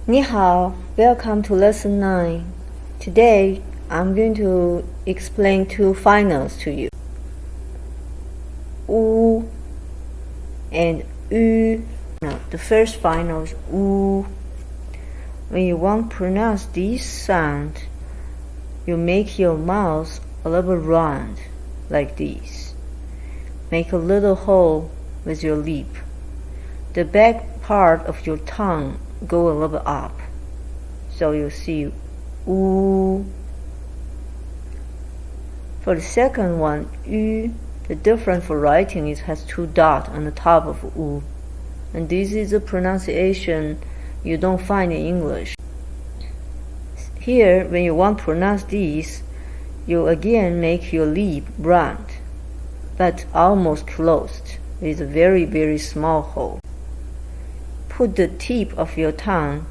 你好, welcome to lesson 9. Today, I'm going to explain two finals to you. U and ü. Now, the first final is U. When you want to pronounce this sound, you make your mouth a little round, like this. Make a little hole with your lip. The back part of your tongue go a little up. So you see U. For the second one, ü, the difference for writing is has two dots on the top of U. And this is a pronunciation you don't find in English. Here, when you want to pronounce this, you again make your lip round, but almost closed, with a very, very small hole. Put the tip of your tongue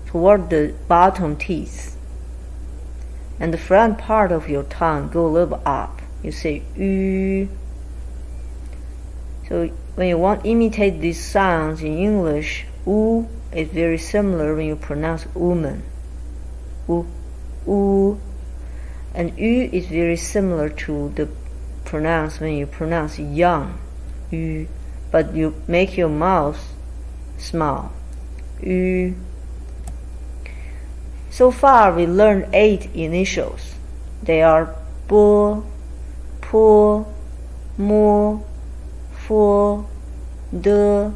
toward the bottom teeth, and the front part of your tongue go a little up. You say ü. So when you want to imitate these sounds in English, U is very similar when you pronounce woman. U, U. And ü is very similar to the pronounce when you pronounce young, ü, but you make your mouth small, ü. So far we learned 8 initials. They are b, p, m, f, d,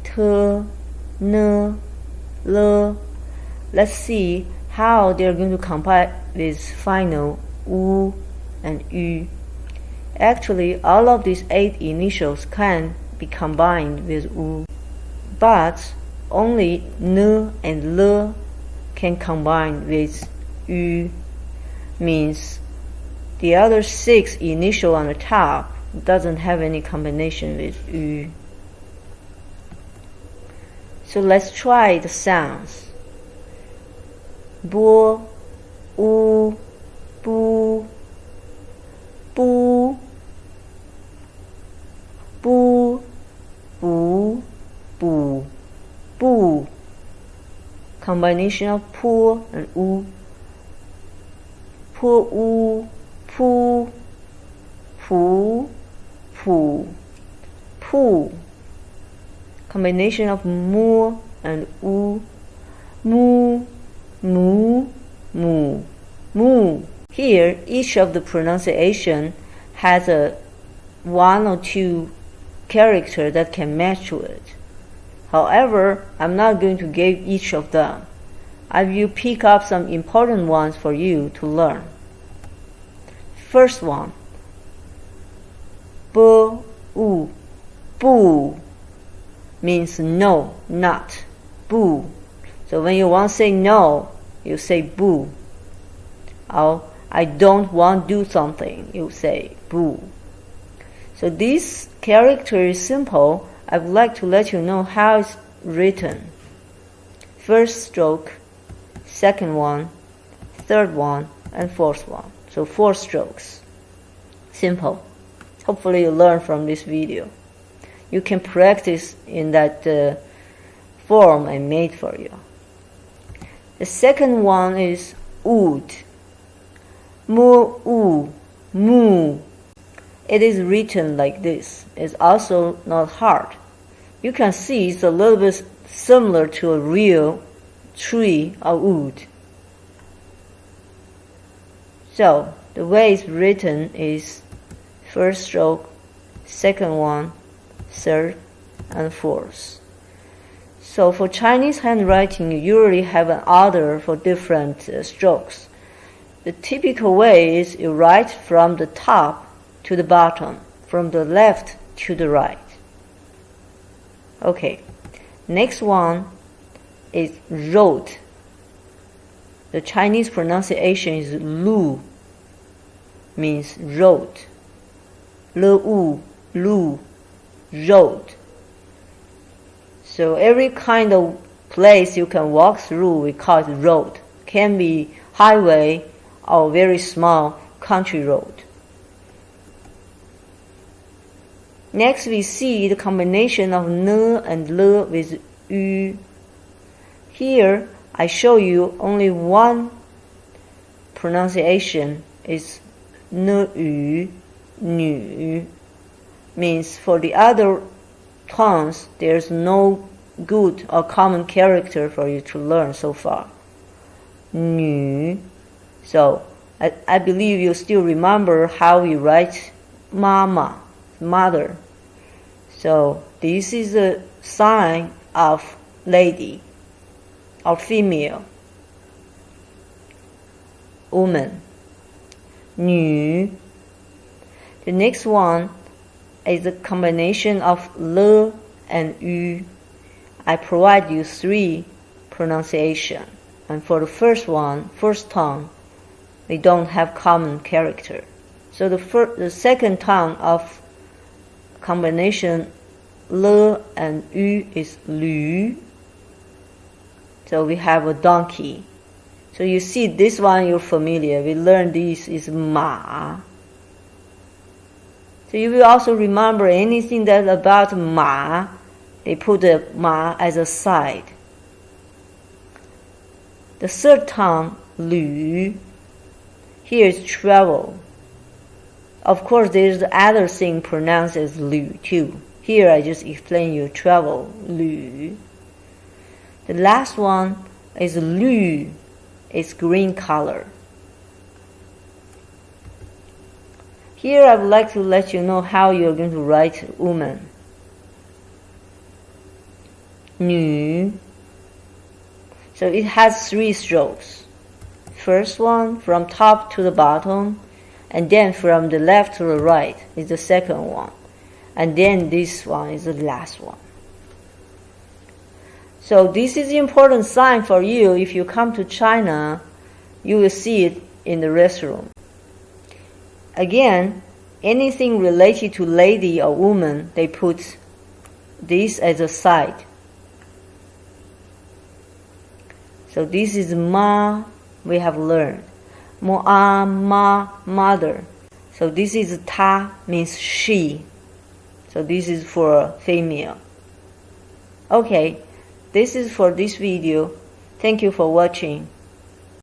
t, n, l. Let's see how they're going to combine with final u and ü. Actually, all of these 8 initials can be combined with u, but only n and l can combine with ü. Means the other 6 initial on the top doesn't have any combination with ü. So let's try the sounds. B, U, bu, bu, bu, bu, bu, bu. Combination of pu and u. Pu, u, pu, pu, pu, pu. Combination of mu and u. Mu, mu, mu, mu. Here, each of the pronunciation has a 1 or 2 character that can match to it. However, I'm not going to give each of them. I will pick up some important ones for you to learn. First one, b, u, bu, means no, not, bu. So when you want to say no, you say bu. Or I don't want to do something, you say bu. So this character is simple. I would like to let you know how it's written. First stroke, second one, third one, and fourth one. So 4 strokes. Simple. Hopefully you learn from this video. You can practice in that form I made for you. The second one is oud. Mu, u, mu. It is written like this. It's also not hard. You can see it's a little bit similar to a real tree or wood. So the way it's written is first stroke, second one, third, and fourth. So for Chinese handwriting, you usually have an order for different strokes. The typical way is you write from the top to the bottom, from the left to the right. Okay, next one is wrote. The Chinese pronunciation is lu, means wrote. Le, lu, wrote. So every kind of place you can walk through, we call it road. Can be highway or very small country road. Next, we see the combination of n and l with ü. Here, I show you only one pronunciation is 呢语, 女, means for the other tones there's no good or common character for you to learn so far. 女. So I believe you still remember how we write mama, mother. So this is a sign of lady or female, woman. 女. The next one is a combination of le and ü. I provide you 3 pronunciation, and for the first tongue, we don't have common character. So the second tongue of combination le and ü is lü. So we have a donkey. So you see this one you're familiar. We learned this is ma. So you will also remember anything that's about ma, they put the ma as a side. The third tongue, lü, here is travel. Of course, there's the other thing pronounced as lü too. Here I just explain you travel, lü. The last one is lü, it's green color. Here I would like to let you know how you're going to write woman. 女. So it has 3 strokes. First one from top to the bottom, and then from the left to the right is the second one, and then this one is the last one. So this is the important sign for you. If you come to China, you will see it in the restroom. Again, anything related to lady or woman, they put this as a side. So this is ma, we have learned. Mo'a, ma, mother. So this is ta, means she. So this is for female. Okay, this is for this video. Thank you for watching.